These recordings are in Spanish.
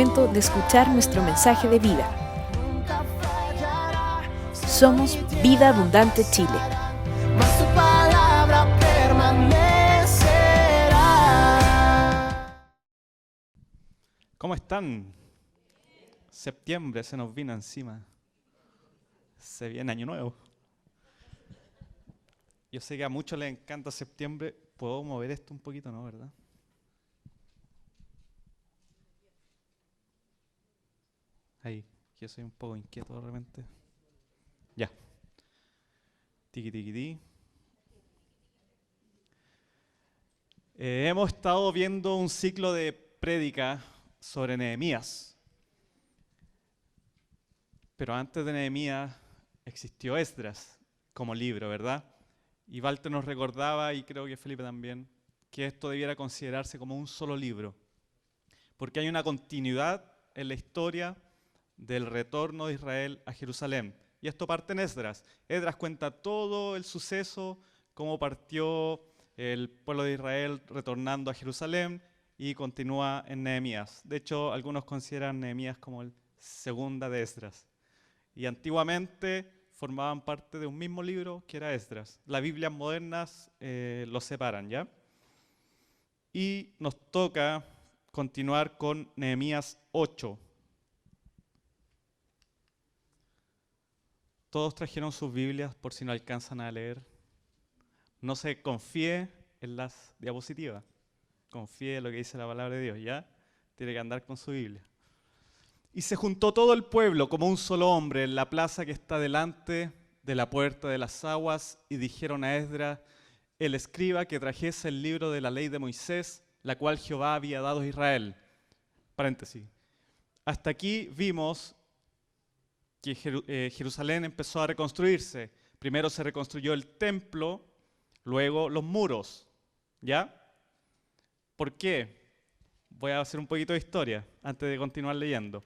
momento de escuchar nuestro mensaje de vida. Somos Vida Abundante Chile. Mas tu palabra permanecerá. ¿Cómo están? Septiembre se nos vino encima. Se viene Año Nuevo. Yo sé que a muchos les encanta septiembre. ¿Puedo mover esto un poquito, no, verdad? Ahí, yo soy un poco inquieto de repente. Ya. Tiki tiki ti. Hemos estado viendo un ciclo de prédica sobre Nehemías. Pero antes de Nehemías existió Esdras como libro, ¿verdad? Y Walter nos recordaba, y creo que Felipe también, que esto debiera considerarse como un solo libro. Porque hay una continuidad en la historia del retorno de Israel a Jerusalén. Y esto parte en Esdras. Esdras cuenta todo el suceso, cómo partió el pueblo de Israel retornando a Jerusalén, y continúa en Nehemías. De hecho, algunos consideran Nehemías como el segunda de Esdras. Y antiguamente formaban parte de un mismo libro que era Esdras. Las Biblias modernas los separan, ¿ya? Y nos toca continuar con Nehemías 8. Todos trajeron sus Biblias por si no alcanzan a leer. No se confíe en las diapositivas. Confíe en lo que dice la palabra de Dios, ¿ya? Tiene que andar con su Biblia. Y se juntó todo el pueblo como un solo hombre en la plaza que está delante de la puerta de las aguas y dijeron a Esdras, el escriba, que trajese el libro de la ley de Moisés, la cual Jehová había dado a Israel. Paréntesis. Hasta aquí vimos que Jerusalén empezó a reconstruirse. Primero se reconstruyó el templo, luego los muros. ¿Ya? ¿Por qué? Voy a hacer un poquito de historia antes de continuar leyendo,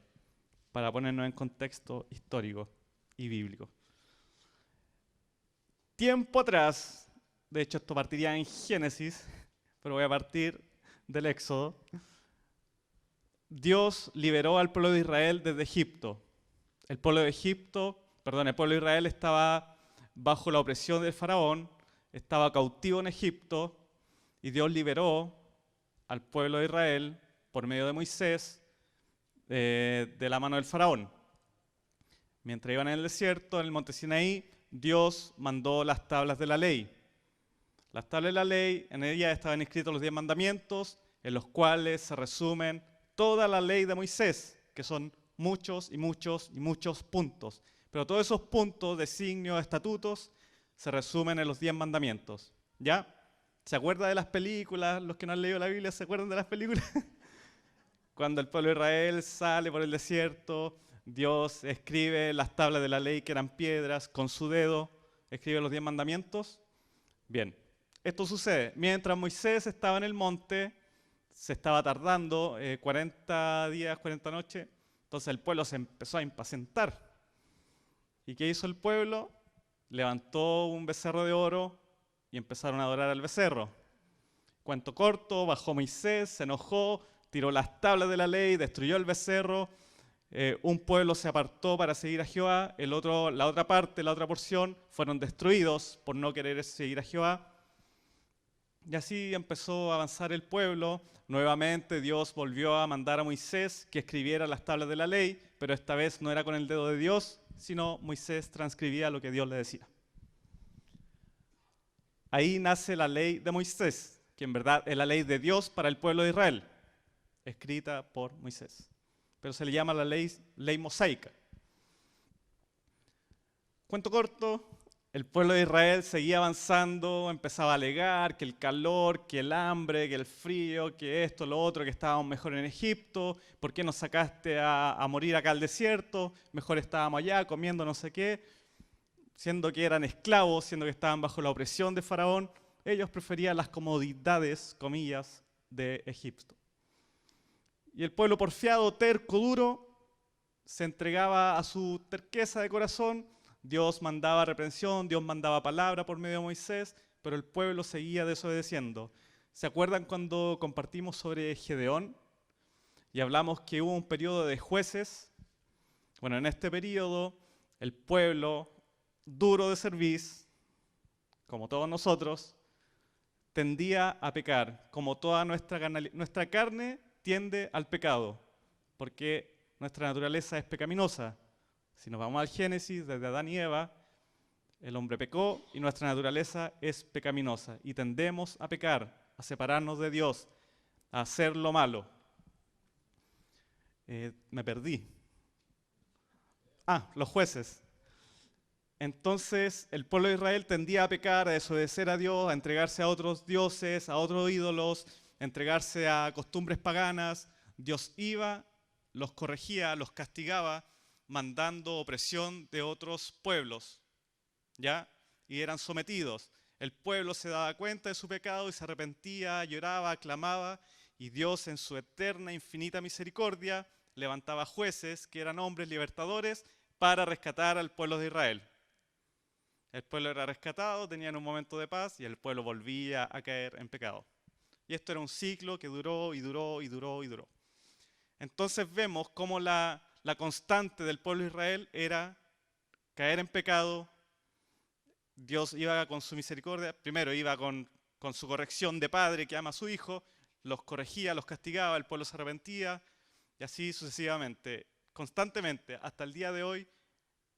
para ponernos en contexto histórico y bíblico. Tiempo atrás, de hecho esto partiría en Génesis, pero voy a partir del Éxodo, Dios liberó al pueblo de Israel desde Egipto. El pueblo de Israel estaba bajo la opresión del faraón, estaba cautivo en Egipto, y Dios liberó al pueblo de Israel por medio de Moisés de la mano del faraón. Mientras iban en el desierto, en el monte Sinaí, Dios mandó las tablas de la ley. Las tablas de la ley, en ellas estaban escritos los 10 mandamientos, en los cuales se resumen toda la ley de Moisés, que son muchos y muchos y muchos puntos. Pero todos esos puntos, designios, estatutos, se resumen en los 10 mandamientos. ¿Ya? ¿Se acuerda de las películas? Los que no han leído la Biblia, ¿se acuerdan de las películas? Cuando el pueblo de Israel sale por el desierto, Dios escribe las tablas de la ley que eran piedras, con su dedo, escribe los 10 mandamientos. Bien, esto sucede. Mientras Moisés estaba en el monte, se estaba tardando 40 días, 40 noches, entonces el pueblo se empezó a impacientar. ¿Y qué hizo el pueblo? Levantó un becerro de oro y empezaron a adorar al becerro. Cuento corto, bajó Moisés, se enojó, tiró las tablas de la ley, destruyó el becerro. Un pueblo se apartó para seguir a Jehová, la otra parte, la otra porción, fueron destruidos por no querer seguir a Jehová. Y así empezó a avanzar el pueblo. Nuevamente Dios volvió a mandar a Moisés que escribiera las tablas de la ley, pero esta vez no era con el dedo de Dios, sino Moisés transcribía lo que Dios le decía. Ahí nace la ley de Moisés, que en verdad es la ley de Dios para el pueblo de Israel, escrita por Moisés. Pero se le llama la ley mosaica. Cuento corto, el pueblo de Israel seguía avanzando, empezaba a alegar que el calor, que el hambre, que el frío, que esto, lo otro, que estábamos mejor en Egipto, ¿por qué nos sacaste a morir acá al desierto? Mejor estábamos allá comiendo no sé qué. Siendo que eran esclavos, siendo que estaban bajo la opresión de Faraón, ellos preferían las comodidades, comillas, de Egipto. Y el pueblo porfiado, terco, duro, se entregaba a su terqueza de corazón. Dios mandaba reprensión, Dios mandaba palabra por medio de Moisés, pero el pueblo seguía desobedeciendo. ¿Se acuerdan cuando compartimos sobre Gedeón? y hablamos que hubo un periodo de jueces. Bueno, en este periodo el pueblo duro de cerviz, como todos nosotros, tendía a pecar, como toda nuestra carne tiende al pecado, porque nuestra naturaleza es pecaminosa. Si nos vamos al Génesis, desde Adán y Eva, el hombre pecó y nuestra naturaleza es pecaminosa y tendemos a pecar, a separarnos de Dios, a hacer lo malo. Me perdí. Los jueces. Entonces el pueblo de Israel tendía a pecar, a desobedecer a Dios, a entregarse a otros dioses, a otros ídolos, a entregarse a costumbres paganas. Dios iba, los corregía, los castigaba, mandando opresión de otros pueblos, ¿ya? Y eran sometidos. El pueblo se daba cuenta de su pecado y se arrepentía, lloraba, clamaba, y Dios en su eterna, infinita misericordia levantaba jueces que eran hombres libertadores para rescatar al pueblo de Israel. El pueblo era rescatado, tenían un momento de paz y el pueblo volvía a caer en pecado. Y esto era un ciclo que duró y duró y duró y duró. Entonces vemos cómo la constante del pueblo de Israel era caer en pecado. Dios iba con su misericordia, primero iba con su corrección de padre que ama a su hijo, los corregía, los castigaba, el pueblo se arrepentía y así sucesivamente, constantemente, hasta el día de hoy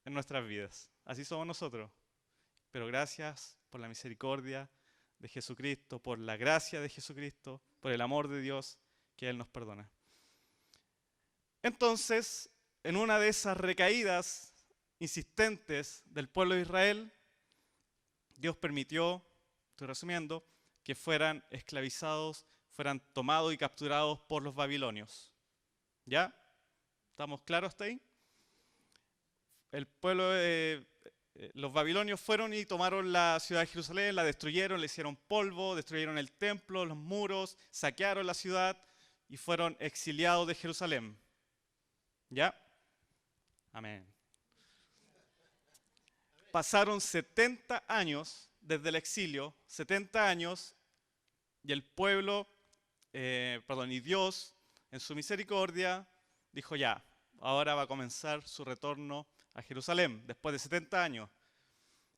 en nuestras vidas. Así somos nosotros. Pero gracias por la misericordia de Jesucristo, por la gracia de Jesucristo, por el amor de Dios que Él nos perdona. Entonces, en una de esas recaídas insistentes del pueblo de Israel, Dios permitió, estoy resumiendo, que fueran esclavizados, fueran tomados y capturados por los babilonios. ¿Ya? ¿Estamos claros hasta ahí? El pueblo los babilonios fueron y tomaron la ciudad de Jerusalén, la destruyeron, le hicieron polvo, destruyeron el templo, los muros, saquearon la ciudad y fueron exiliados de Jerusalén. ¿Ya? Amén. Pasaron 70 años desde el exilio, 70 años, y el pueblo, y Dios, en su misericordia, dijo ya, ahora va a comenzar su retorno a Jerusalén, después de 70 años.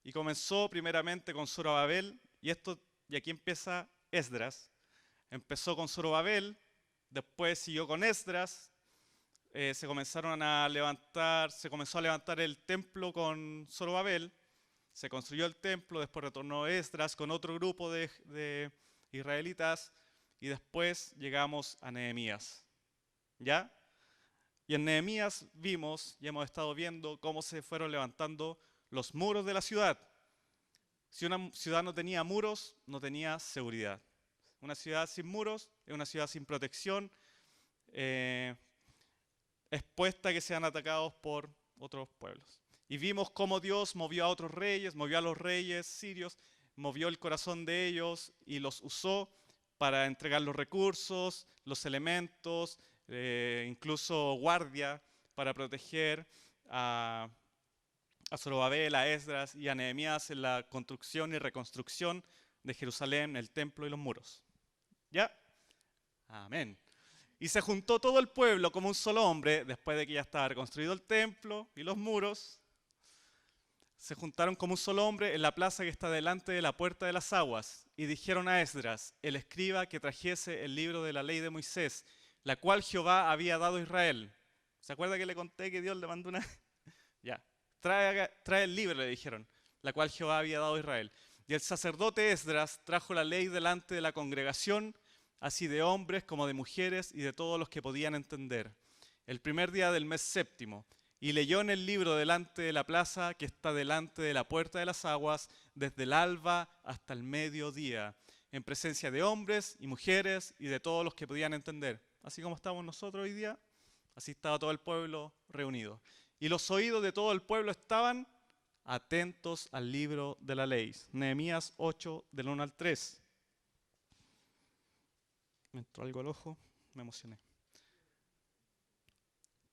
Y comenzó primeramente con Zorobabel, y aquí empieza Esdras. Empezó con Zorobabel, después siguió con Esdras, se comenzó a levantar el templo con Zorobabel, se construyó el templo, después retornó Esdras con otro grupo de israelitas, y después llegamos a Nehemías. ¿Ya? Y en Nehemías vimos y hemos estado viendo cómo se fueron levantando los muros de la ciudad. Si una ciudad no tenía muros, no tenía seguridad. Una ciudad sin muros es una ciudad sin protección, expuesta a que sean atacados por otros pueblos. Y vimos cómo Dios movió a otros reyes, movió a los reyes sirios, movió el corazón de ellos y los usó para entregar los recursos, los elementos, incluso guardia para proteger a Zorobabel, a Esdras y a Nehemías en la construcción y reconstrucción de Jerusalén, el templo y los muros. ¿Ya? Amén. Y se juntó todo el pueblo como un solo hombre, después de que ya estaba reconstruido el templo y los muros. Se juntaron como un solo hombre en la plaza que está delante de la puerta de las aguas y dijeron a Esdras, el escriba, que trajese el libro de la ley de Moisés, la cual Jehová había dado a Israel. ¿Se acuerda que le conté que Dios le mandó una? Ya, trae el libro, le dijeron, la cual Jehová había dado a Israel. Y el sacerdote Esdras trajo la ley delante de la congregación, así de hombres como de mujeres y de todos los que podían entender, el primer día del mes séptimo, y leyó en el libro delante de la plaza que está delante de la puerta de las aguas, desde el alba hasta el mediodía, en presencia de hombres y mujeres y de todos los que podían entender. Así como estamos nosotros hoy día, así estaba todo el pueblo reunido. Y los oídos de todo el pueblo estaban atentos al libro de la ley. Nehemías 8, del 1 al 3. Me entró algo al ojo, me emocioné.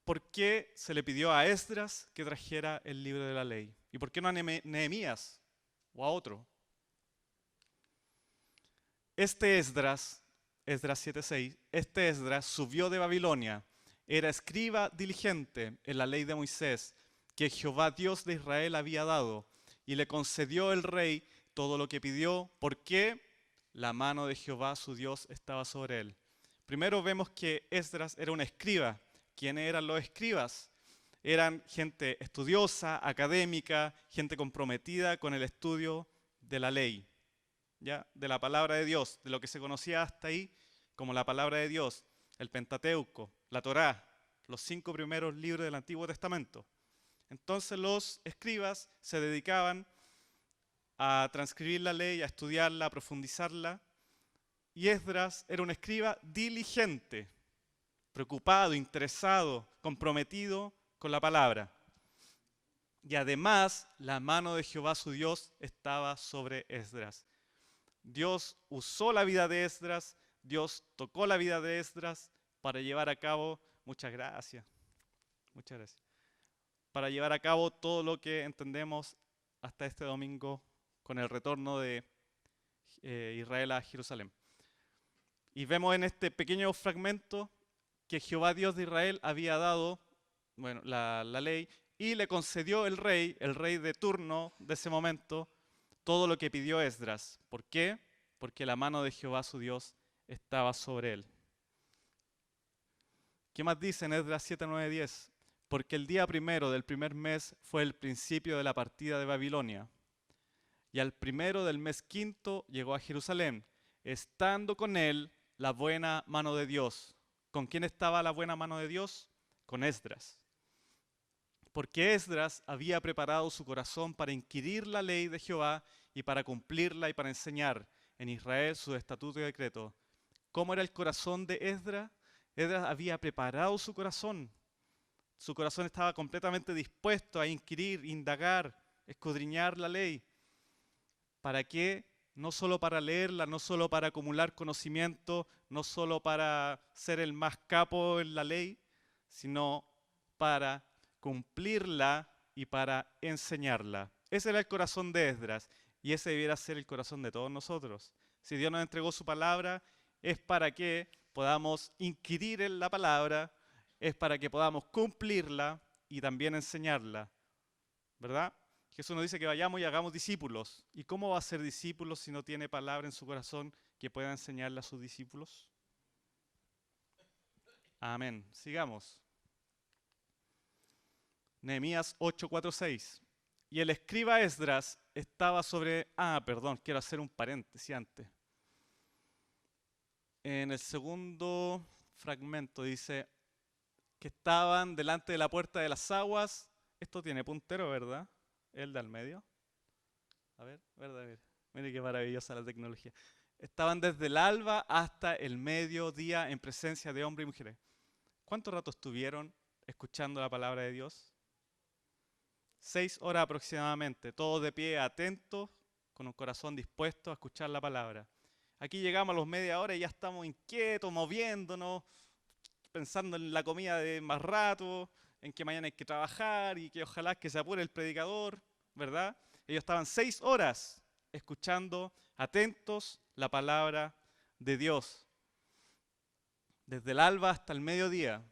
¿Por qué se le pidió a Esdras que trajera el libro de la ley? ¿Y por qué no a Nehemías o a otro? Este Esdras Esdras 7:6, este Esdras subió de Babilonia, era escriba diligente en la ley de Moisés, que Jehová Dios de Israel había dado, y le concedió el rey todo lo que pidió, porque la mano de Jehová su Dios estaba sobre él. Primero vemos que Esdras era un escriba. ¿Quiénes eran los escribas? Eran gente estudiosa, académica, gente comprometida con el estudio de la ley, ¿ya? De la palabra de Dios, de lo que se conocía hasta ahí como la palabra de Dios, el Pentateuco, la Torá, los 5 primeros libros del Antiguo Testamento. Entonces los escribas se dedicaban a transcribir la ley, a estudiarla, a profundizarla, y Esdras era un escriba diligente, preocupado, interesado, comprometido con la palabra. Y además, la mano de Jehová su Dios estaba sobre Esdras. Dios usó la vida de Esdras, Dios tocó la vida de Esdras para llevar a cabo, muchas gracias, para llevar a cabo todo lo que entendemos hasta este domingo con el retorno de Israel a Jerusalén. Y vemos en este pequeño fragmento que Jehová Dios de Israel había dado la ley y le concedió el rey de turno de ese momento, todo lo que pidió Esdras. ¿Por qué? Porque la mano de Jehová su Dios estaba sobre él. ¿Qué más dice en Esdras 7, 9, 10? Porque el día primero del primer mes fue el principio de la partida de Babilonia. Y al primero del mes quinto llegó a Jerusalén, estando con él la buena mano de Dios. ¿Con quién estaba la buena mano de Dios? Con Esdras. Porque Esdras había preparado su corazón para inquirir la ley de Jehová y para cumplirla y para enseñar en Israel sus estatutos y decretos. ¿Cómo era el corazón de Esdras? Esdras había preparado su corazón. Su corazón estaba completamente dispuesto a inquirir, indagar, escudriñar la ley. ¿Para qué? No solo para leerla, no solo para acumular conocimiento, no solo para ser el más capo en la ley, sino para cumplirla y para enseñarla. Ese era el corazón de Esdras y ese debiera ser el corazón de todos nosotros. Si Dios nos entregó su palabra, es para que podamos inquirir en la palabra, es para que podamos cumplirla y también enseñarla, ¿verdad? Jesús nos dice que vayamos y hagamos discípulos. ¿Y cómo va a ser discípulos si no tiene palabra en su corazón que pueda enseñarle a sus discípulos? Amén. Sigamos. Nehemías 8, 4, 6. Y el escriba Esdras estaba sobre... quiero hacer un paréntesis antes. En el segundo fragmento dice que estaban delante de la puerta de las aguas. Esto tiene puntero, ¿verdad? El de al medio. A ver. Mire qué maravillosa la tecnología. Estaban desde el alba hasta el mediodía en presencia de hombres y mujeres. ¿Cuánto rato estuvieron escuchando la palabra de Dios? 6 horas aproximadamente, todos de pie, atentos, con un corazón dispuesto a escuchar la palabra. Aquí llegamos a los media hora y ya estamos inquietos, moviéndonos, pensando en la comida de más rato, en que mañana hay que trabajar y que ojalá que se apure el predicador, ¿verdad? Ellos estaban 6 horas escuchando, atentos, la palabra de Dios. Desde el alba hasta el mediodía.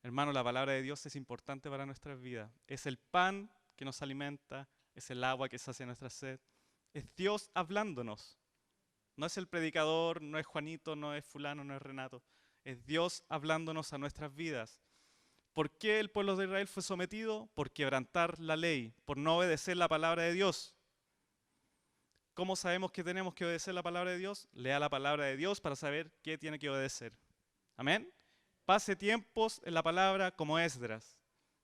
Hermano, la palabra de Dios es importante para nuestras vidas. Es el pan que nos alimenta, es el agua que sacia nuestra sed. Es Dios hablándonos. No es el predicador, no es Juanito, no es fulano, no es Renato. Es Dios hablándonos a nuestras vidas. ¿Por qué el pueblo de Israel fue sometido? Por quebrantar la ley, por no obedecer la palabra de Dios. ¿Cómo sabemos que tenemos que obedecer la palabra de Dios? Lea la palabra de Dios para saber qué tiene que obedecer. Amén. Pase tiempos en la palabra como Esdras.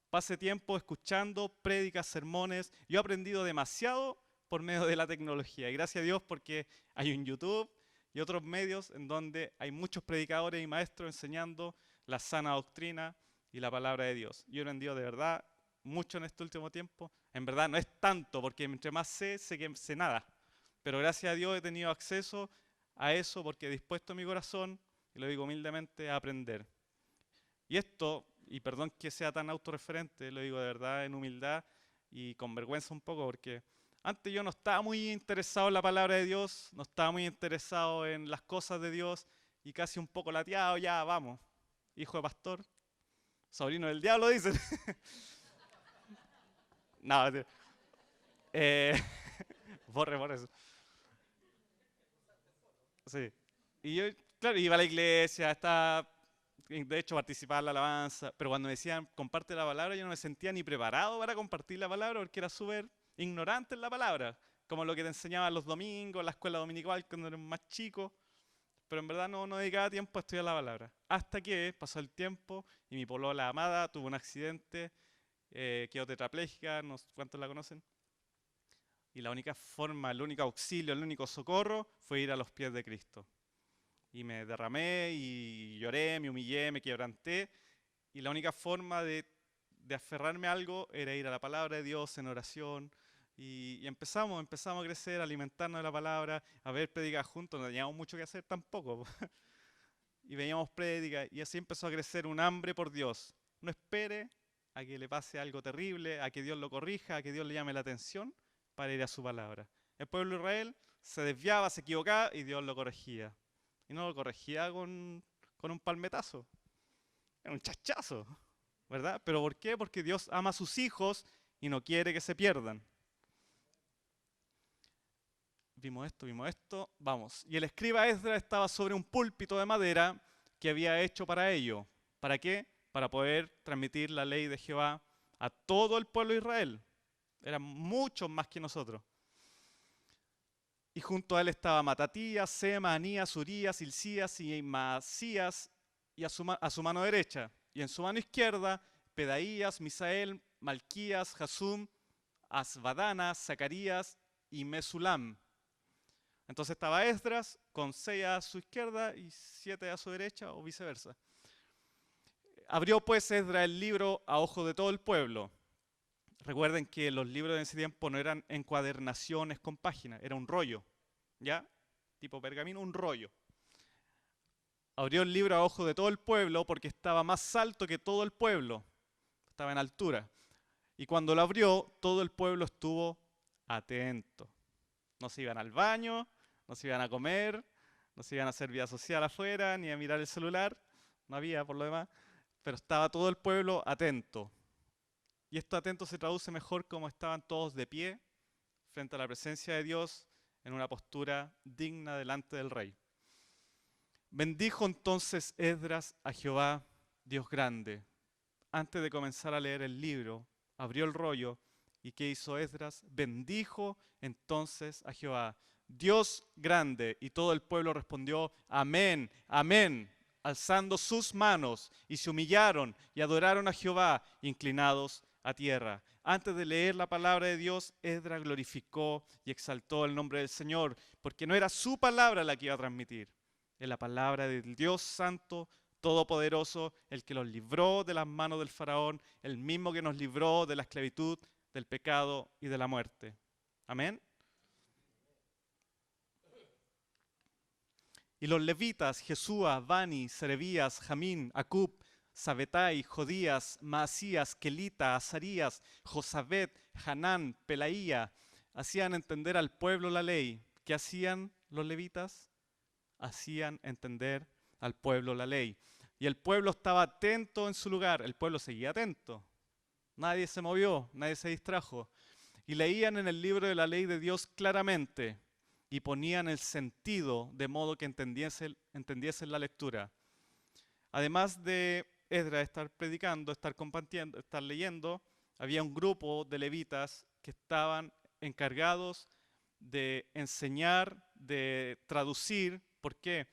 Pase tiempo escuchando prédicas, sermones. Yo he aprendido demasiado por medio de la tecnología. Y gracias a Dios porque hay un YouTube y otros medios en donde hay muchos predicadores y maestros enseñando la sana doctrina y la palabra de Dios. Yo he aprendido de verdad mucho en este último tiempo. En verdad no es tanto porque entre más sé que sé nada. Pero gracias a Dios he tenido acceso a eso porque he dispuesto mi corazón, y lo digo humildemente, a aprender. Y esto, y perdón que sea tan autorreferente, lo digo de verdad en humildad y con vergüenza un poco, porque Antes yo no estaba muy interesado en la palabra de Dios, no estaba muy interesado en las cosas de Dios y casi un poco lateado, ya vamos, hijo de pastor, sobrino del diablo, dicen. No, eh, borre eso. Sí. Y yo, claro, iba a la iglesia, estaba, de hecho participaba en la alabanza, pero cuando me decían comparte la palabra, yo no me sentía ni preparado para compartir la palabra porque era súper ignorante en la palabra, como lo que te enseñaban los domingos, en la escuela dominical cuando eres más chico, pero en verdad no dedicaba tiempo a estudiar la palabra. Hasta que pasó el tiempo y mi polola amada tuvo un accidente, quedó tetrapléjica, no sé cuántos la conocen. Y la única forma, el único auxilio, el único socorro fue ir a los pies de Cristo. Y me derramé y lloré, me humillé, me quebranté. Y la única forma de aferrarme a algo era ir a la palabra de Dios en oración. Y empezamos a crecer, a alimentarnos de la palabra, a ver prédicas juntos. No teníamos mucho que hacer tampoco. Y veíamos prédicas y así empezó a crecer un hambre por Dios. No espere a que le pase algo terrible, a que Dios lo corrija, a que Dios le llame la atención para ir a su palabra. El pueblo de Israel se desviaba, se equivocaba y Dios lo corregía. Y no lo corregía con un palmetazo, era un chachazo, ¿verdad? ¿Pero por qué? Porque Dios ama a sus hijos y no quiere que se pierdan. Vimos esto, vamos. Y el escriba Esdras estaba sobre un púlpito de madera que había hecho para ello. ¿Para qué? Para poder transmitir la ley de Jehová a todo el pueblo de Israel. Eran muchos más que nosotros. Y junto a él estaba Matatías, Sema, Anías, Urías, Hilcías y Maasías, y a su mano derecha. Y en su mano izquierda, Pedaías, Misael, Malquías, Jasum, Asbadana, Zacarías y Mesulam. Entonces estaba Esdras con 6 a su izquierda y 7 a su derecha, o viceversa. Abrió pues Esdras el libro a ojo de todo el pueblo. Recuerden que los libros de ese tiempo no eran encuadernaciones con páginas, era un rollo, ¿ya? Tipo pergamino, un rollo. Abrió el libro a ojo de todo el pueblo porque estaba más alto que todo el pueblo, estaba en altura. Y cuando lo abrió, todo el pueblo estuvo atento. No se iban al baño, no se iban a comer, no se iban a hacer vida social afuera, ni a mirar el celular, no había por lo demás, pero estaba todo el pueblo atento. Y esto atento se traduce mejor como estaban todos de pie frente a la presencia de Dios en una postura digna delante del rey. Bendijo entonces Esdras a Jehová, Dios grande. Antes de comenzar a leer el libro, abrió el rollo y ¿qué hizo Esdras? Bendijo entonces a Jehová, Dios grande. Y todo el pueblo respondió, amén, amén, alzando sus manos y se humillaron y adoraron a Jehová, inclinados a tierra. Antes de leer la palabra de Dios, Esdras glorificó y exaltó el nombre del Señor, porque no era su palabra la que iba a transmitir, es la palabra del Dios Santo, Todopoderoso, el que los libró de las manos del faraón, el mismo que nos libró de la esclavitud, del pecado y de la muerte. Amén. Y los levitas, Jesúa, Bani, Serebías, Jamín, Acub, Sabetai, Jodías, Maasías, Kelita, Azarías, Josabet, Hanán, Pelaía, hacían entender al pueblo la ley. ¿Qué hacían los levitas? Hacían entender al pueblo la ley. Y el pueblo estaba atento en su lugar, el pueblo seguía atento. Nadie se movió, nadie se distrajo. Y leían en el libro de la ley de Dios claramente y ponían el sentido de modo que entendiesen la lectura. Además de Esdras estar predicando, estar compartiendo, estar leyendo, había un grupo de levitas que estaban encargados de enseñar, de traducir. ¿Por qué?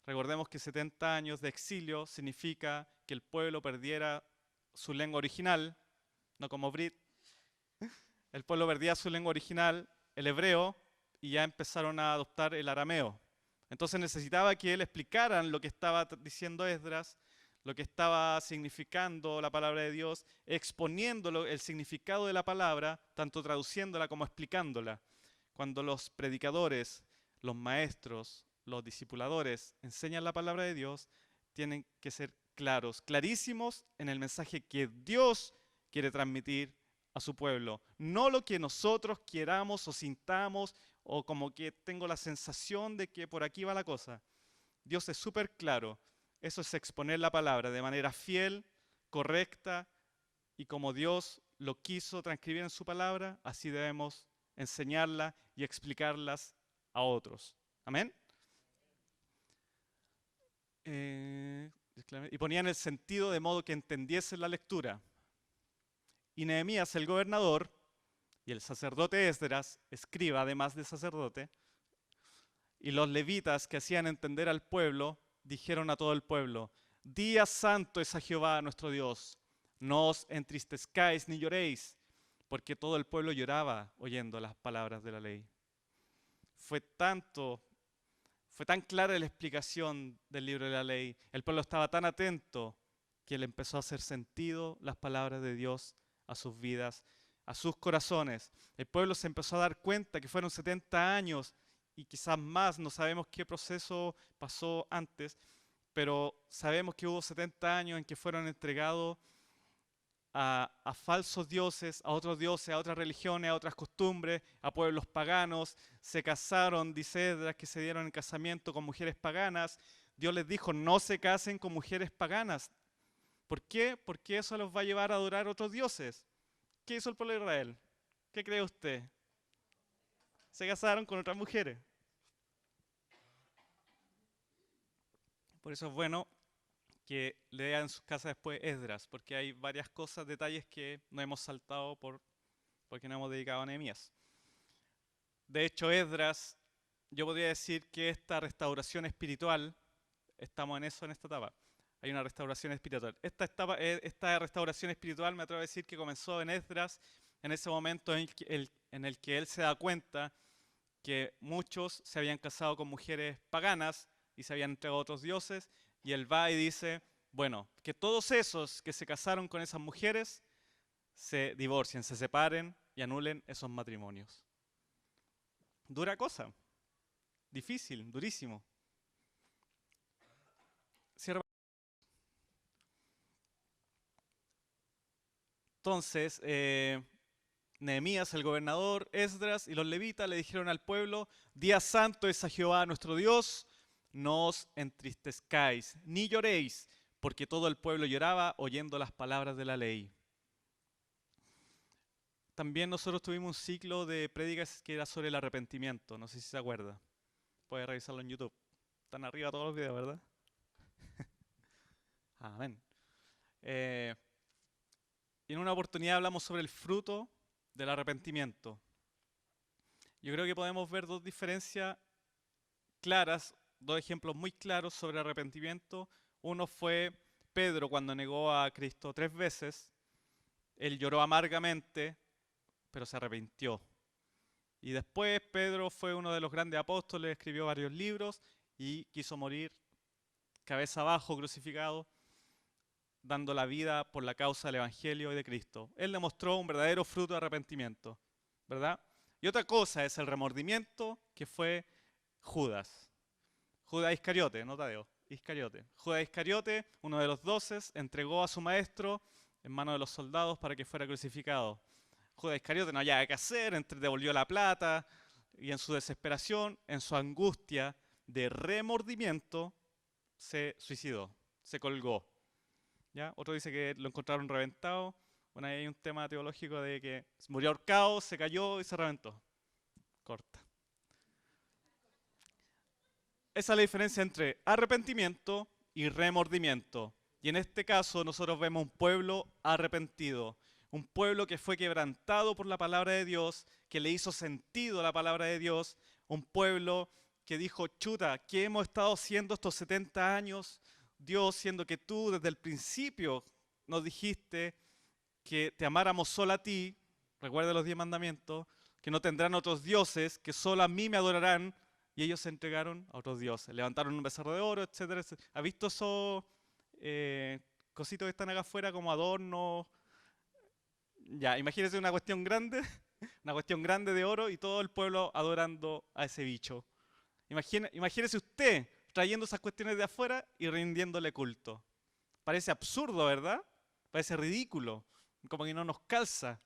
Recordemos que 70 años de exilio significa que el pueblo perdiera su lengua original, no como Brit. El pueblo perdía su lengua original, el hebreo, y ya empezaron a adoptar el arameo. Entonces necesitaba que él explicaran lo que estaba diciendo Esdras, lo que estaba significando la palabra de Dios, exponiendo el significado de la palabra, tanto traduciéndola como explicándola. Cuando los predicadores, los maestros, los discipuladores enseñan la palabra de Dios, tienen que ser claros, clarísimos en el mensaje que Dios quiere transmitir a su pueblo. No lo que nosotros queramos o sintamos o como que tengo la sensación de que por aquí va la cosa. Dios es súper claro. Eso es exponer la palabra de manera fiel, correcta y como Dios lo quiso transcribir en su palabra, así debemos enseñarla y explicarlas a otros. Amén. Y ponían el sentido de modo que entendiesen la lectura. Y Nehemías, el gobernador, y el sacerdote Esdras, escriba además de sacerdote, y los levitas que hacían entender al pueblo, dijeron a todo el pueblo: Día santo es a Jehová nuestro Dios, no os entristezcáis ni lloréis, porque todo el pueblo lloraba oyendo las palabras de la ley. Fue tan clara la explicación del libro de la ley, el pueblo estaba tan atento que le empezó a hacer sentido las palabras de Dios a sus vidas, a sus corazones. El pueblo se empezó a dar cuenta que fueron 70 años y quizás más, no sabemos qué proceso pasó antes, pero sabemos que hubo 70 años en que fueron entregados a falsos dioses, a otros dioses, a otras religiones, a otras costumbres, a pueblos paganos. Se casaron, dice Esdras, que se dieron en casamiento con mujeres paganas. Dios les dijo: no se casen con mujeres paganas. ¿Por qué? Porque eso los va a llevar a adorar a otros dioses. ¿Qué hizo el pueblo de Israel? ¿Qué cree usted? Se casaron con otras mujeres. Por eso es bueno que lean en sus casas después Esdras, porque hay varias cosas, detalles que no hemos saltado porque no hemos dedicado a Nehemías. De hecho, Esdras, yo podría decir que esta restauración espiritual, estamos en eso en esta etapa, hay una restauración espiritual. Esta restauración espiritual me atrevo a decir que comenzó en Esdras, en ese momento en el que él se da cuenta que muchos se habían casado con mujeres paganas y se habían entregado a otros dioses, y él va y dice: bueno, que todos esos que se casaron con esas mujeres se divorcien, se separen y anulen esos matrimonios. Dura cosa, difícil, durísimo. Cierra. Entonces, Nehemías, el gobernador, Esdras y los levitas le dijeron al pueblo: Día santo es a Jehová nuestro Dios, no os entristezcáis ni lloréis, porque todo el pueblo lloraba oyendo las palabras de la ley. También nosotros tuvimos un ciclo de prédicas que era sobre el arrepentimiento, no sé si se acuerda. Puede revisarlo en YouTube. Están arriba todos los videos, ¿verdad? Amén. Y en una oportunidad hablamos sobre el fruto del arrepentimiento. Yo creo que podemos ver dos diferencias claras, dos ejemplos muy claros sobre arrepentimiento. Uno fue Pedro cuando negó a Cristo 3 veces. Él lloró amargamente, pero se arrepintió. Y después Pedro fue uno de los grandes apóstoles, escribió varios libros y quiso morir cabeza abajo, crucificado, dando la vida por la causa del Evangelio y de Cristo. Él demostró un verdadero fruto de arrepentimiento, ¿verdad? Y otra cosa es el remordimiento, que fue Judas. Judas Iscariote, no Tadeo, Iscariote. Judas Iscariote, uno de los 12, entregó a su maestro en manos de los soldados para que fuera crucificado. Judas Iscariote no hallaba qué hacer, devolvió la plata y en su desesperación, en su angustia de remordimiento, se suicidó, se colgó. ¿Ya? Otro dice que lo encontraron reventado. Bueno, ahí hay un tema teológico de que murió ahorcado, se cayó y se reventó. Corta. Esa es la diferencia entre arrepentimiento y remordimiento. Y en este caso nosotros vemos un pueblo arrepentido, un pueblo que fue quebrantado por la palabra de Dios, que le hizo sentido la palabra de Dios, un pueblo que dijo: chuta, ¿qué hemos estado haciendo estos 70 años? Dios, siendo que tú desde el principio nos dijiste que te amáramos solo a ti, recuerda los 10 mandamientos, que no tendrán otros dioses, que solo a mí me adorarán. Y ellos se entregaron a otros dioses, levantaron un becerro de oro, etcétera, etcétera. ¿Has visto esos cositos que están acá afuera como adornos? Ya, imagínense una cuestión grande, una cuestión grande de oro y todo el pueblo adorando a ese bicho. Imagínese usted trayendo esas cuestiones de afuera y rindiéndole culto. Parece absurdo, ¿verdad? Parece ridículo, como que no nos calza.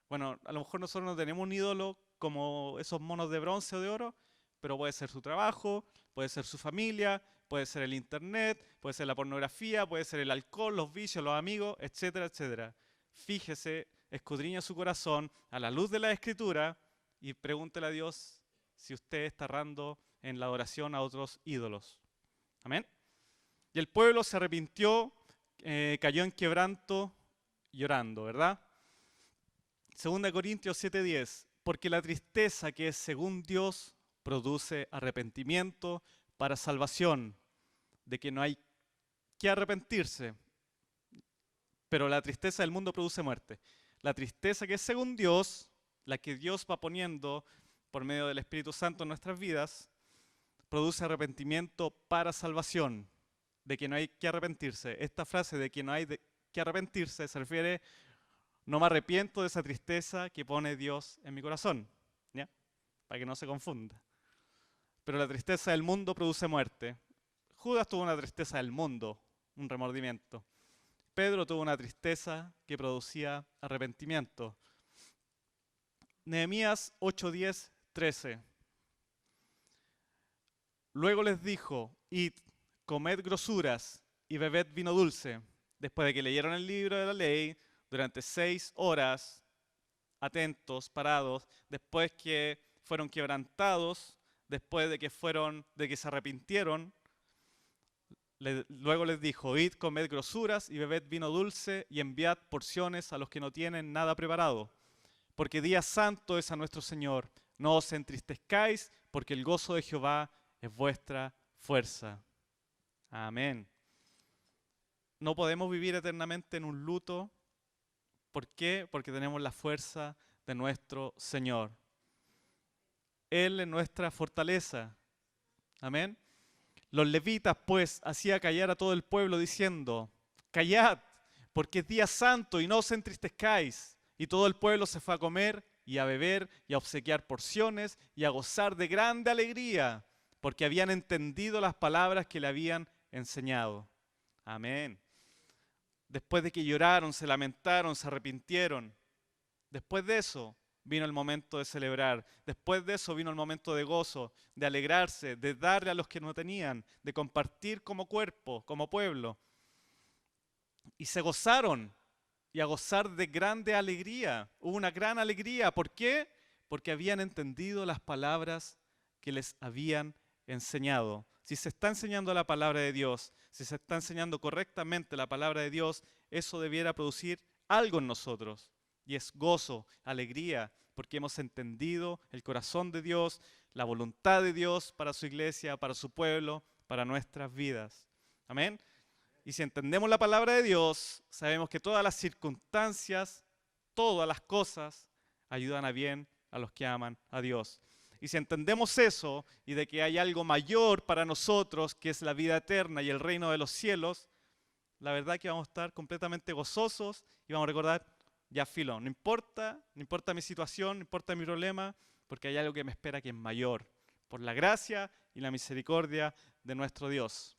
Bueno, a lo mejor nosotros no tenemos un ídolo como esos monos de bronce o de oro, pero puede ser su trabajo, puede ser su familia, puede ser el internet, puede ser la pornografía, puede ser el alcohol, los vicios, los amigos, etcétera, etcétera. Fíjese, escudriña su corazón a la luz de la Escritura y pregúntele a Dios si usted está errando en la adoración a otros ídolos. Amén. Y el pueblo se arrepintió, cayó en quebranto, llorando, ¿verdad? 2 Corintios 7:10, porque la tristeza que es según Dios produce arrepentimiento para salvación, de que no hay que arrepentirse, pero la tristeza del mundo produce muerte. La tristeza que es según Dios, la que Dios va poniendo por medio del Espíritu Santo en nuestras vidas, produce arrepentimiento para salvación, de que no hay que arrepentirse. Esta frase de que no hay que arrepentirse se refiere, no me arrepiento de esa tristeza que pone Dios en mi corazón, ¿ya? Para que no se confunda. Pero la tristeza del mundo produce muerte. Judas tuvo una tristeza del mundo, un remordimiento. Pedro tuvo una tristeza que producía arrepentimiento. Nehemías 8:10, 13. Luego les dijo, id, comed grosuras y bebed vino dulce. Después de que leyeron el libro de la ley, durante 6 horas, atentos, parados, después que fueron quebrantados, después de que se arrepintieron, luego les dijo, id, comed grosuras y bebed vino dulce y enviad porciones a los que no tienen nada preparado. Porque día santo es a nuestro Señor. No os entristezcáis, porque el gozo de Jehová es vuestra fuerza. Amén. No podemos vivir eternamente en un luto. ¿Por qué? Porque tenemos la fuerza de nuestro Señor. Él es nuestra fortaleza. Amén. Los levitas, pues, hacía callar a todo el pueblo diciendo, callad, porque es día santo y no os entristezcáis. Y todo el pueblo se fue a comer y a beber y a obsequiar porciones y a gozar de grande alegría, porque habían entendido las palabras que le habían enseñado. Amén. Después de que lloraron, se lamentaron, se arrepintieron, después de eso vino el momento de celebrar. Después de eso vino el momento de gozo, de alegrarse, de darle a los que no tenían, de compartir como cuerpo, como pueblo. Y se gozaron y a gozar de grande alegría. Hubo una gran alegría. ¿Por qué? Porque habían entendido las palabras que les habían enseñado. Si se está enseñando la palabra de Dios, si se está enseñando correctamente la palabra de Dios, eso debiera producir algo en nosotros. Y es gozo, alegría, porque hemos entendido el corazón de Dios, la voluntad de Dios para su iglesia, para su pueblo, para nuestras vidas. Amén. Y si entendemos la palabra de Dios, sabemos que todas las circunstancias, todas las cosas, ayudan a bien a los que aman a Dios. Y si entendemos eso, y de que hay algo mayor para nosotros, que es la vida eterna y el reino de los cielos, la verdad es que vamos a estar completamente gozosos y vamos a recordar, ya filo, no importa mi situación, no importa mi problema, porque hay algo que me espera que es mayor, por la gracia y la misericordia de nuestro Dios.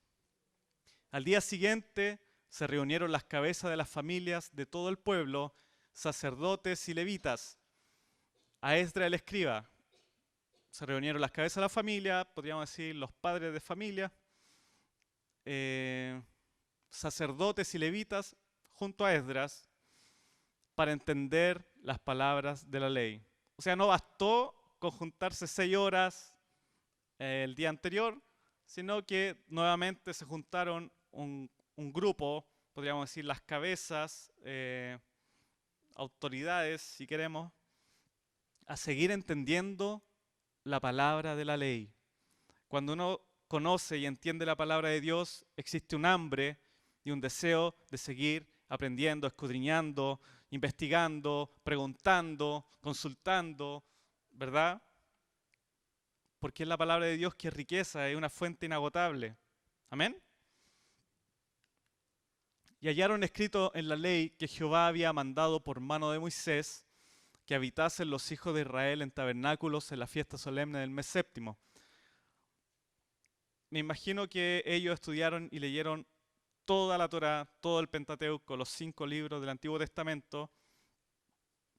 Al día siguiente se reunieron las cabezas de las familias de todo el pueblo, sacerdotes y levitas, a Esdras el escriba. Se reunieron las cabezas de la familia, podríamos decir los padres de familia, sacerdotes y levitas junto a Esdras para entender las palabras de la ley. O sea, no bastó con juntarse 6 horas el día anterior, sino que nuevamente se juntaron un grupo, podríamos decir las cabezas, autoridades, si queremos, a seguir entendiendo la palabra de la ley. Cuando uno conoce y entiende la palabra de Dios, existe un hambre y un deseo de seguir aprendiendo, escudriñando, investigando, preguntando, consultando, ¿verdad? Porque es la palabra de Dios que es riqueza, es una fuente inagotable. ¿Amén? Y hallaron escrito en la ley que Jehová había mandado por mano de Moisés que habitasen los hijos de Israel en tabernáculos en la fiesta solemne del mes séptimo. Me imagino que ellos estudiaron y leyeron toda la Torá, todo el Pentateuco, los 5 libros del Antiguo Testamento,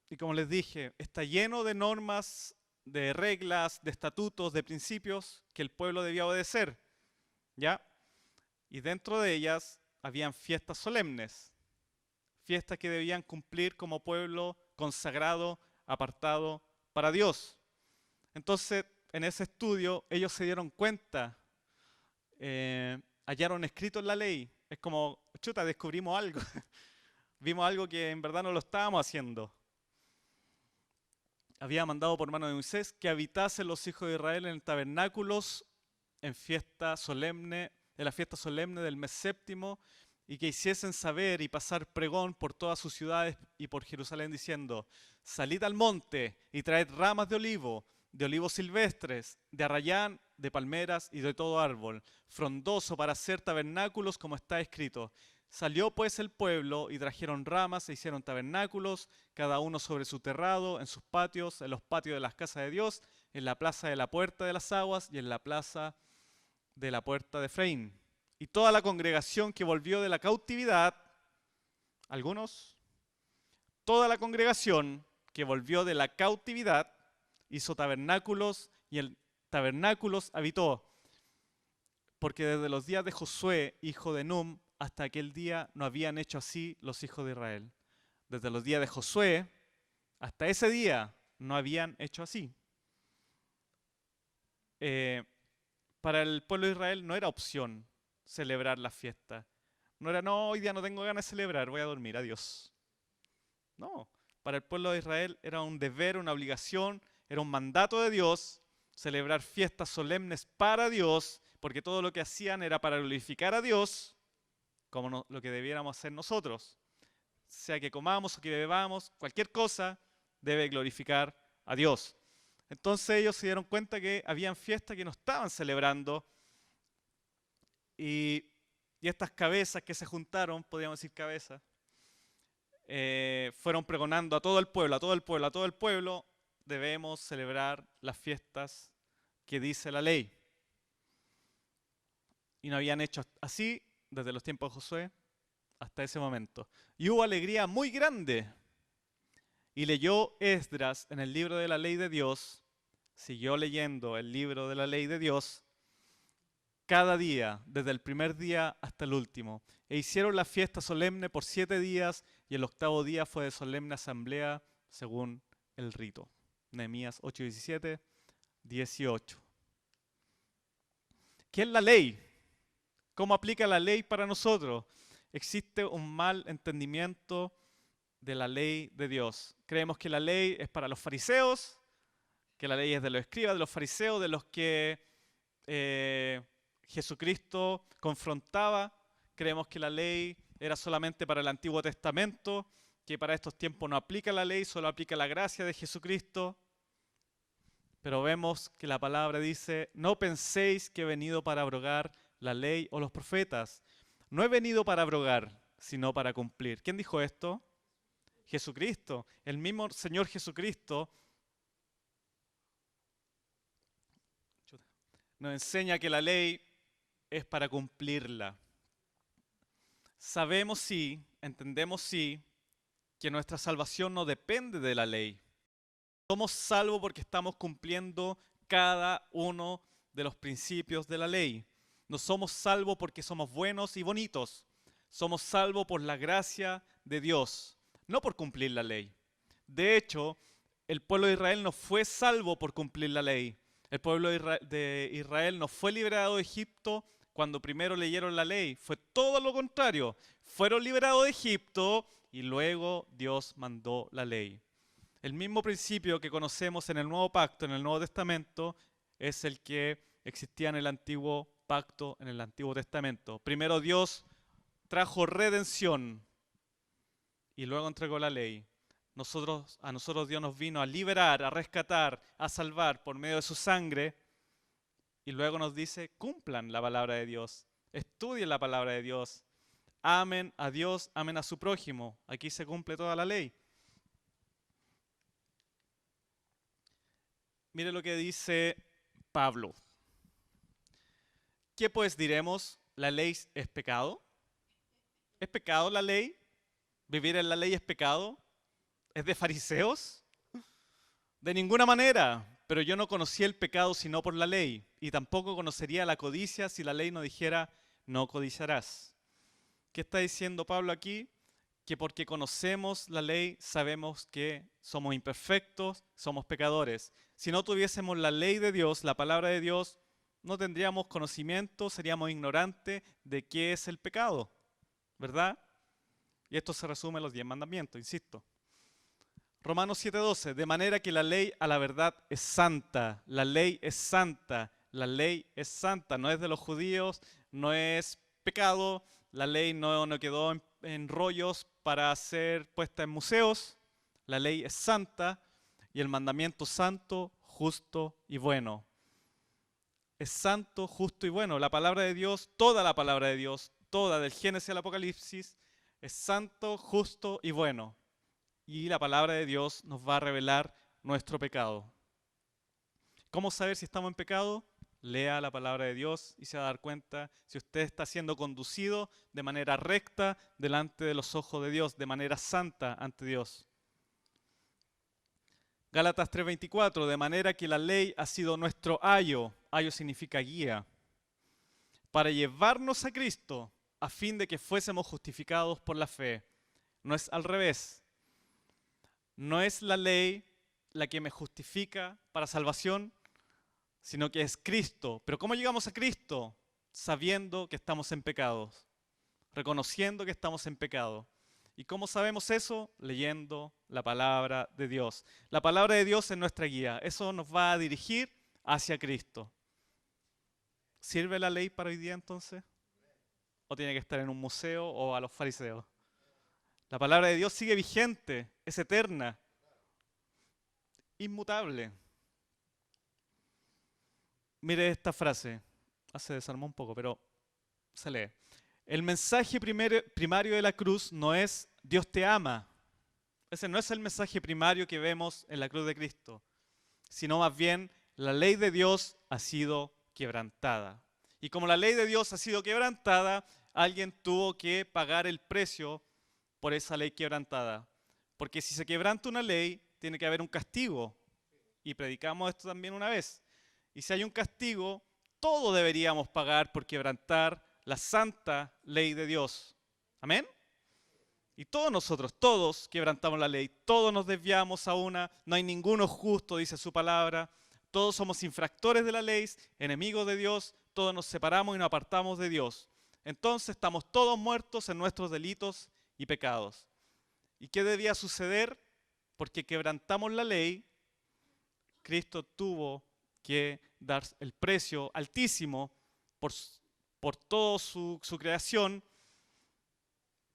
y como les dije, está lleno de normas, de reglas, de estatutos, de principios que el pueblo debía obedecer, ¿ya? Y dentro de ellas habían fiestas solemnes, fiestas que debían cumplir como pueblo consagrado, apartado para Dios. Entonces, en ese estudio, ellos se dieron cuenta, hallaron escrito en la ley. Es como, chuta, descubrimos algo. Vimos algo que en verdad no lo estábamos haciendo. Había mandado por mano de Moisés que habitasen los hijos de Israel en tabernáculos en la fiesta solemne del mes séptimo, y que hiciesen saber y pasar pregón por todas sus ciudades y por Jerusalén, diciendo: salid al monte y traed ramas de olivos silvestres, de arrayán, de palmeras y de todo árbol, frondoso para hacer tabernáculos, como está escrito. Salió pues el pueblo y trajeron ramas e hicieron tabernáculos, cada uno sobre su terrado, en sus patios, en los patios de las casas de Dios, en la plaza de la puerta de las aguas y en la plaza de la puerta de Efraín. Y toda la congregación que volvió de la cautividad, toda la congregación que volvió de la cautividad hizo tabernáculos y en tabernáculos habitó, porque desde los días de Josué, hijo de Num, hasta aquel día no habían hecho así los hijos de Israel. Desde los días de Josué hasta ese día no habían hecho así. Para el pueblo de Israel no era opción celebrar la fiesta. No era, no, hoy día no tengo ganas de celebrar, voy a dormir, adiós. No, para el pueblo de Israel era un deber, una obligación, era un mandato de Dios celebrar fiestas solemnes para Dios, porque todo lo que hacían era para glorificar a Dios, como lo que debiéramos hacer nosotros. Sea que comamos o que bebamos, cualquier cosa debe glorificar a Dios. Entonces ellos se dieron cuenta que habían fiestas que no estaban celebrando, y estas cabezas que se juntaron, podríamos decir cabezas, fueron pregonando a todo el pueblo, debemos celebrar las fiestas que dice la ley. Y no habían hecho así desde los tiempos de Josué hasta ese momento. Y hubo alegría muy grande. Y leyó Esdras en el libro de la ley de Dios, siguió leyendo el libro de la ley de Dios, cada día, desde el primer día hasta el último. E hicieron la fiesta solemne por 7 días, y el 8º día fue de solemne asamblea según el rito. Nehemías 8, 17, 18. ¿Qué es la ley? ¿Cómo aplica la ley para nosotros? Existe un mal entendimiento de la ley de Dios. Creemos que la ley es para los fariseos, que la ley es de los escribas, de los fariseos, de los que Jesucristo confrontaba. Creemos que la ley era solamente para el Antiguo Testamento, que para estos tiempos no aplica la ley, solo aplica la gracia de Jesucristo. Pero vemos que la palabra dice: no penséis que he venido para abrogar la ley o los profetas. No he venido para abrogar, sino para cumplir. ¿Quién dijo esto? Jesucristo. El mismo Señor Jesucristo nos enseña que la ley es para cumplirla. Sabemos sí, entendemos sí, que nuestra salvación no depende de la ley. Somos salvos porque estamos cumpliendo cada uno de los principios de la ley. No somos salvos porque somos buenos y bonitos. Somos salvos por la gracia de Dios, no por cumplir la ley. De hecho, el pueblo de Israel no fue salvo por cumplir la ley. El pueblo de Israel no fue liberado de Egipto cuando primero leyeron la ley. Fue todo lo contrario. Fueron liberados de Egipto y luego Dios mandó la ley. El mismo principio que conocemos en el Nuevo Pacto, en el Nuevo Testamento, es el que existía en el Antiguo Pacto, en el Antiguo Testamento. Primero Dios trajo redención y luego entregó la ley. A nosotros Dios nos vino a liberar, a rescatar, a salvar por medio de su sangre, y luego nos dice: cumplan la palabra de Dios, estudien la palabra de Dios, amen a Dios, amen a su prójimo. Aquí se cumple toda la ley. Mire lo que dice Pablo. ¿Qué pues diremos? ¿La ley es pecado? ¿Es pecado la ley? ¿Vivir en la ley es pecado? ¿Es de fariseos? De ninguna manera, pero yo no conocí el pecado sino por la ley, y tampoco conocería la codicia si la ley no dijera, no codiciarás. ¿Qué está diciendo Pablo aquí? Que porque conocemos la ley sabemos que somos imperfectos, somos pecadores. Si no tuviésemos la ley de Dios, la palabra de Dios, no tendríamos conocimiento, seríamos ignorantes de qué es el pecado, ¿verdad? Y esto se resume en los 10 mandamientos, insisto. Romanos 7:12, de manera que la ley a la verdad es santa, la ley es santa, la ley es santa, no es de los judíos, no es pecado, la ley no quedó en rollos para ser puesta en museos, la ley es santa y el mandamiento santo, justo y bueno. Es santo, justo y bueno. La palabra de Dios, toda la palabra de Dios, toda del Génesis al Apocalipsis, es santo, justo y bueno. Y la palabra de Dios nos va a revelar nuestro pecado. ¿Cómo saber si estamos en pecado? Lea la palabra de Dios y se va a dar cuenta si usted está siendo conducido de manera recta delante de los ojos de Dios, de manera santa ante Dios. Gálatas 3:24, de manera que la ley ha sido nuestro ayo, ayo significa guía, para llevarnos a Cristo a fin de que fuésemos justificados por la fe. No es al revés. No es la ley la que me justifica para salvación, sino que es Cristo. Pero ¿cómo llegamos a Cristo? Sabiendo que estamos en pecados, reconociendo que estamos en pecado. ¿Y cómo sabemos eso? Leyendo la palabra de Dios. La palabra de Dios es nuestra guía. Eso nos va a dirigir hacia Cristo. ¿Sirve la ley para hoy día entonces? ¿O tiene que estar en un museo o a los fariseos? La palabra de Dios sigue vigente, es eterna, inmutable. Mire esta frase, se desarmó un poco, pero se lee. El mensaje primario de la cruz no es Dios te ama. Ese no es el mensaje primario que vemos en la cruz de Cristo, sino más bien la ley de Dios ha sido quebrantada. Y como la ley de Dios ha sido quebrantada, alguien tuvo que pagar el precio por esa ley quebrantada. Porque si se quebranta una ley, tiene que haber un castigo. Y predicamos esto también una vez. Y si hay un castigo, todos deberíamos pagar por quebrantar la santa ley de Dios. ¿Amén? Y todos nosotros, todos quebrantamos la ley, todos nos desviamos a una, no hay ninguno justo, dice su palabra. Todos somos infractores de la ley, enemigos de Dios, todos nos separamos y nos apartamos de Dios. Entonces estamos todos muertos en nuestros delitos y pecados. ¿Y qué debía suceder? Porque quebrantamos la ley, Cristo tuvo que dar el precio altísimo por toda su creación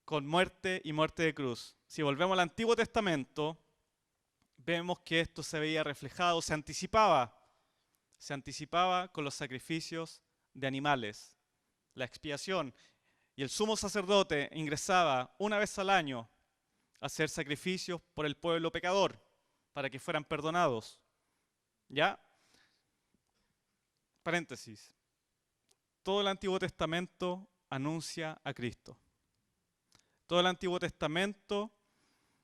con muerte y muerte de cruz. Si volvemos al Antiguo Testamento, vemos que esto se veía reflejado, se anticipaba con los sacrificios de animales, la expiación. Y el sumo sacerdote ingresaba una vez al año a hacer sacrificios por el pueblo pecador, para que fueran perdonados. ¿Ya? Paréntesis. Todo el Antiguo Testamento anuncia a Cristo. Todo el Antiguo Testamento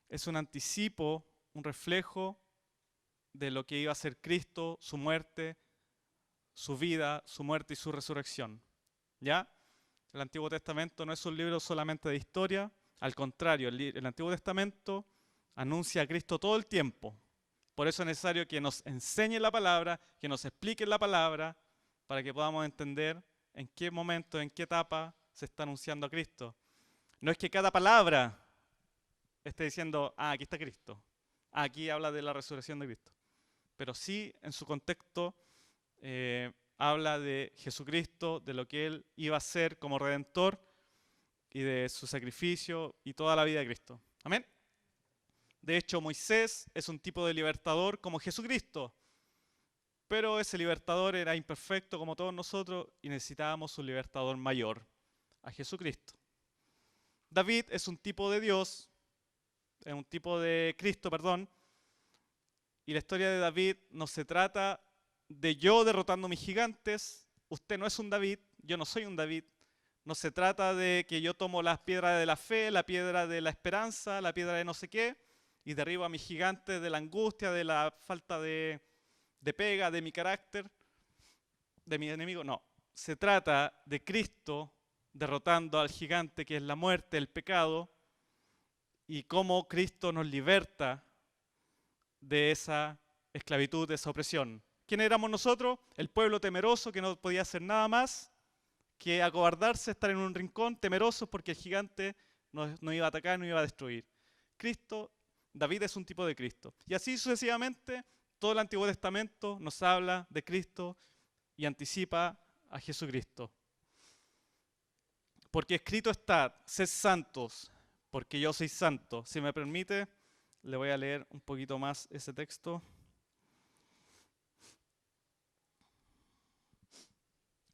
es un anticipo, un reflejo de lo que iba a ser Cristo, su muerte, su vida, su muerte y su resurrección. ¿Ya? El Antiguo Testamento no es un libro solamente de historia, al contrario, el Antiguo Testamento anuncia a Cristo todo el tiempo. Por eso es necesario que nos enseñe la palabra, que nos explique la palabra, para que podamos entender en qué momento, en qué etapa se está anunciando a Cristo. No es que cada palabra esté diciendo, aquí está Cristo, aquí habla de la resurrección de Cristo. Pero sí, en su contexto, habla de Jesucristo, de lo que Él iba a hacer como Redentor y de su sacrificio y toda la vida de Cristo. Amén. De hecho, Moisés es un tipo de libertador como Jesucristo, pero ese libertador era imperfecto como todos nosotros y necesitábamos un libertador mayor, a Jesucristo. David es un tipo de Dios, es un tipo de Cristo, perdón, y la historia de David no se trata de yo derrotando a mis gigantes. Usted no es un David, yo no soy un David. No se trata de que yo tomo las piedras de la fe, la piedra de la esperanza, la piedra de no sé qué, y derribo a mi gigante de la angustia, de la falta de pega, de mi carácter, de mi enemigo. No, se trata de Cristo derrotando al gigante que es la muerte, el pecado, y cómo Cristo nos liberta de esa esclavitud, de esa opresión. ¿Quién éramos nosotros? El pueblo temeroso que no podía hacer nada más que acobardarse, estar en un rincón, temerosos porque el gigante nos iba a atacar, nos iba a destruir. Cristo, David es un tipo de Cristo. Y así sucesivamente, todo el Antiguo Testamento nos habla de Cristo y anticipa a Jesucristo. Porque escrito está, sed santos, porque yo soy santo. Si me permite, le voy a leer un poquito más ese texto.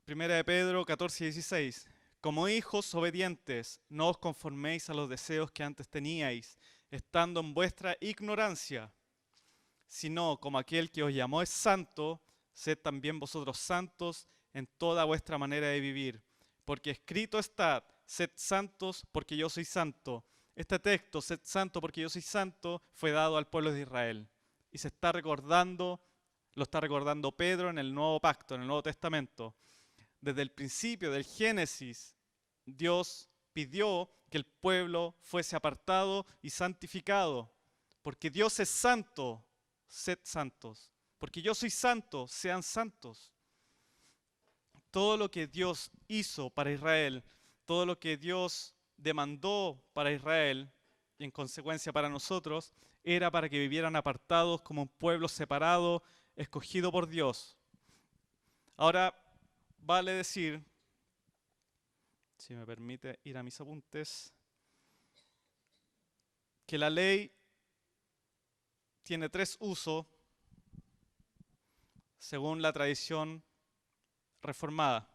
Primera de Pedro 14:16. Como hijos obedientes, no os conforméis a los deseos que antes teníais, estando en vuestra ignorancia, sino como aquel que os llamó es santo, sed también vosotros santos en toda vuestra manera de vivir. Porque escrito está, sed santos porque yo soy santo. Este texto, sed santo porque yo soy santo, fue dado al pueblo de Israel. Y se está recordando, lo está recordando Pedro en el Nuevo Pacto, en el Nuevo Testamento. Desde el principio del Génesis, Dios pidió que el pueblo fuese apartado y santificado. Porque Dios es santo, sed santos. Porque yo soy santo, sean santos. Todo lo que Dios hizo para Israel, todo lo que Dios demandó para Israel y en consecuencia para nosotros, era para que vivieran apartados como un pueblo separado, escogido por Dios. Ahora, vale decir, si me permite ir a mis apuntes, que la ley tiene tres usos según la tradición reformada.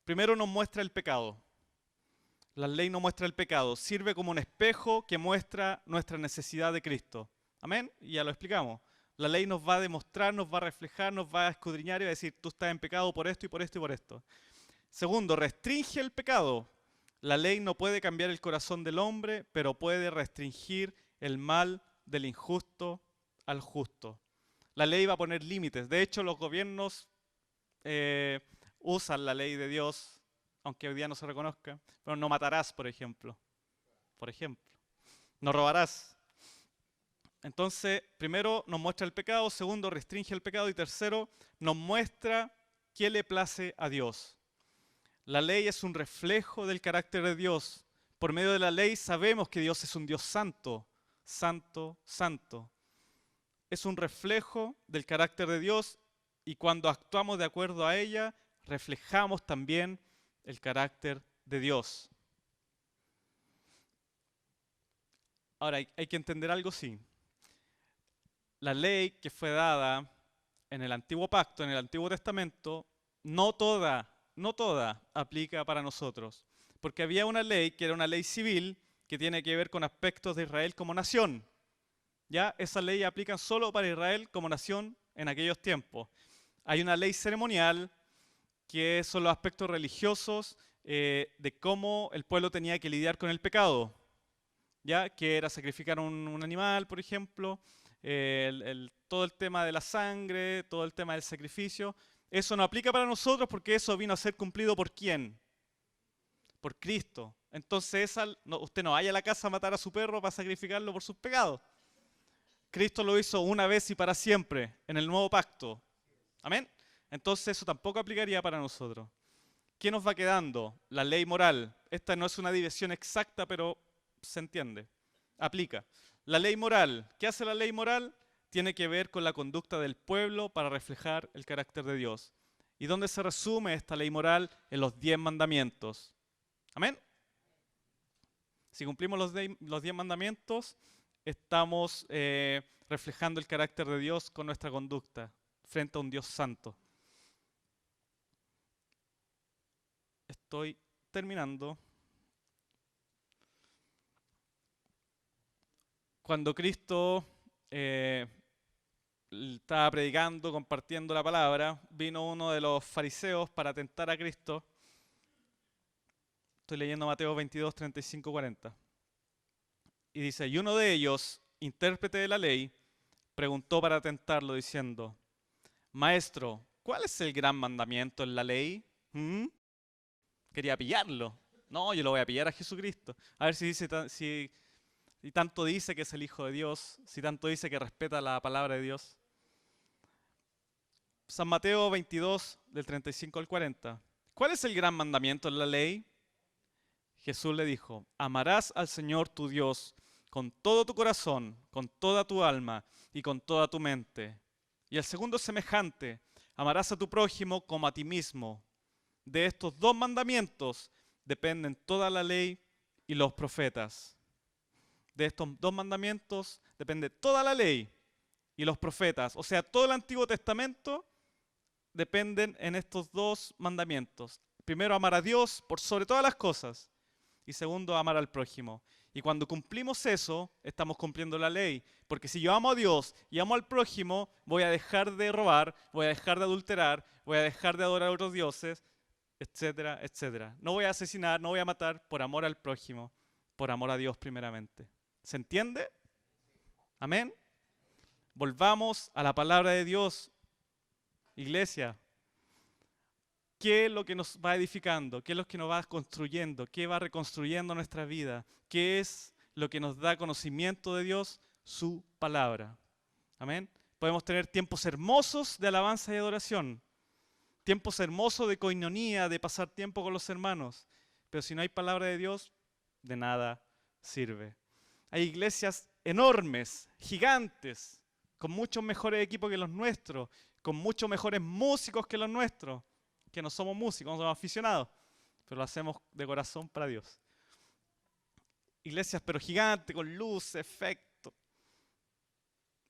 Primero nos muestra el pecado. La ley nos muestra el pecado. Sirve como un espejo que muestra nuestra necesidad de Cristo. Amén. Y ya lo explicamos. La ley nos va a demostrar, nos va a reflejar, nos va a escudriñar y va a decir, tú estás en pecado por esto y por esto y por esto. Segundo, restringe el pecado. La ley no puede cambiar el corazón del hombre, pero puede restringir el mal del injusto al justo. La ley va a poner límites. De hecho, los gobiernos usan la ley de Dios, aunque hoy día no se reconozca, pero no matarás, por ejemplo. No robarás. Entonces, primero nos muestra el pecado, segundo restringe el pecado y tercero nos muestra qué le place a Dios. La ley es un reflejo del carácter de Dios. Por medio de la ley sabemos que Dios es un Dios santo, santo, santo. Es un reflejo del carácter de Dios y cuando actuamos de acuerdo a ella, reflejamos también el carácter de Dios. Ahora, hay que entender algo así. La ley que fue dada en el Antiguo Pacto, en el Antiguo Testamento, no toda aplica para nosotros. Porque había una ley que era una ley civil que tiene que ver con aspectos de Israel como nación. ¿Ya? Esa ley aplica solo para Israel como nación en aquellos tiempos. Hay una ley ceremonial que son los aspectos religiosos de cómo el pueblo tenía que lidiar con el pecado. ¿Ya? Que era sacrificar un animal, por ejemplo, todo el tema de la sangre, todo el tema del sacrificio. Eso no aplica para nosotros porque eso vino a ser cumplido ¿por quién? Por Cristo. Entonces usted no vaya a la casa a matar a su perro para sacrificarlo por sus pecados. Cristo lo hizo una vez y para siempre en el nuevo pacto. Amén. Entonces eso tampoco aplicaría para nosotros. ¿Qué nos va quedando? La ley moral. Esta no es una división exacta, pero se entiende. Aplica. La ley moral. ¿Qué hace la ley moral? Tiene que ver con la conducta del pueblo para reflejar el carácter de Dios. ¿Y dónde se resume esta ley moral? En los 10 mandamientos. Amén. Si cumplimos los 10 mandamientos, estamos reflejando el carácter de Dios con nuestra conducta frente a un Dios santo. Estoy terminando. Cuando Cristo estaba predicando, compartiendo la palabra, vino uno de los fariseos para tentar a Cristo. Estoy leyendo Mateo 22, 35, 40. Y dice, y uno de ellos, intérprete de la ley, preguntó para tentarlo diciendo: Maestro, ¿cuál es el gran mandamiento en la ley? ¿Mm? Quería pillarlo. No, yo lo voy a pillar a Jesucristo. A ver si dice, si tanto dice que es el Hijo de Dios, si tanto dice que respeta la palabra de Dios. San Mateo 22, del 35 al 40. ¿Cuál es el gran mandamiento en la ley? Jesús le dijo: amarás al Señor tu Dios con todo tu corazón, con toda tu alma y con toda tu mente. Y el segundo es semejante: amarás a tu prójimo como a ti mismo. De estos dos mandamientos dependen toda la ley y los profetas. De estos dos mandamientos depende toda la ley y los profetas. O sea, todo el Antiguo Testamento dependen en estos dos mandamientos. Primero, amar a Dios por sobre todas las cosas. Y segundo, amar al prójimo. Y cuando cumplimos eso, estamos cumpliendo la ley. Porque si yo amo a Dios y amo al prójimo, voy a dejar de robar, voy a dejar de adulterar, voy a dejar de adorar a otros dioses, etcétera, etcétera. No voy a asesinar, no voy a matar por amor al prójimo, por amor a Dios primeramente. ¿Se entiende? Amén. Volvamos a la palabra de Dios, iglesia. ¿Qué es lo que nos va edificando? ¿Qué es lo que nos va construyendo? ¿Qué va reconstruyendo nuestra vida? ¿Qué es lo que nos da conocimiento de Dios? Su palabra. Amén. Podemos tener tiempos hermosos de alabanza y adoración, tiempos hermosos de coinonía, de pasar tiempo con los hermanos, pero si no hay palabra de Dios, de nada sirve. Hay iglesias enormes, gigantes, con muchos mejores equipos que los nuestros, con muchos mejores músicos que los nuestros, que no somos músicos, no somos aficionados, pero lo hacemos de corazón para Dios. Iglesias pero gigantes, con luz, efecto.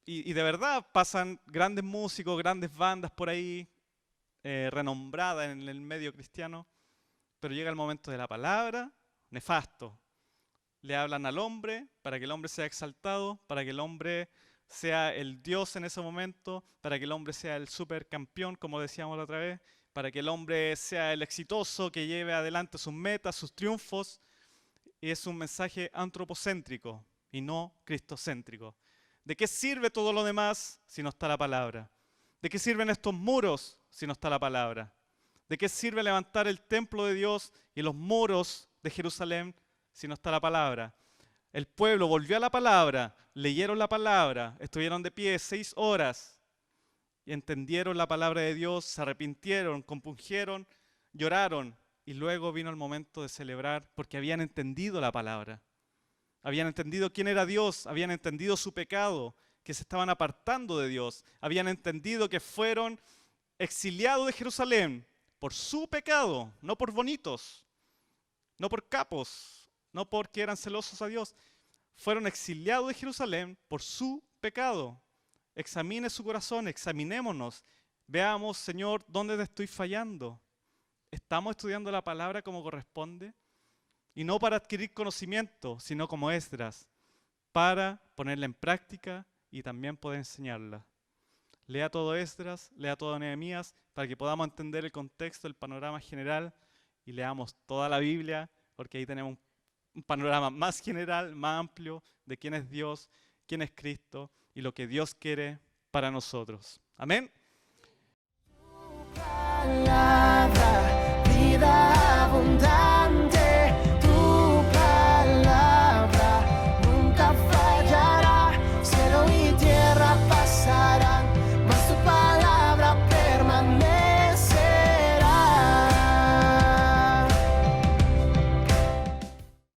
Y de verdad pasan grandes músicos, grandes bandas por ahí, renombradas en el medio cristiano, pero llega el momento de la palabra, nefasto. Le hablan al hombre para que el hombre sea exaltado, para que el hombre sea el Dios en ese momento, para que el hombre sea el supercampeón, como decíamos la otra vez, para que el hombre sea el exitoso, que lleve adelante sus metas, sus triunfos. Y es un mensaje antropocéntrico y no cristocéntrico. ¿De qué sirve todo lo demás si no está la palabra? ¿De qué sirven estos muros si no está la palabra? ¿De qué sirve levantar el templo de Dios y los muros de Jerusalén si no está la palabra? El pueblo volvió a la palabra, leyeron la palabra, estuvieron de pie 6 horas y entendieron la palabra de Dios, se arrepintieron, compungieron, lloraron y luego vino el momento de celebrar porque habían entendido la palabra. Habían entendido quién era Dios, habían entendido su pecado, que se estaban apartando de Dios, habían entendido que fueron exiliados de Jerusalén por su pecado, no por bonitos, no por capos, no porque eran celosos a Dios. Fueron exiliados de Jerusalén por su pecado. Examine su corazón, examinémonos. Veamos, Señor, ¿dónde te estoy fallando? ¿Estamos estudiando la palabra como corresponde? Y no para adquirir conocimiento, sino como Esdras, para ponerla en práctica y también poder enseñarla. Lea todo Esdras, lea todo Nehemías, para que podamos entender el contexto, el panorama general, y leamos toda la Biblia, porque ahí tenemos un panorama más general, más amplio, de quién es Dios, quién es Cristo, y lo que Dios quiere para nosotros. Amén.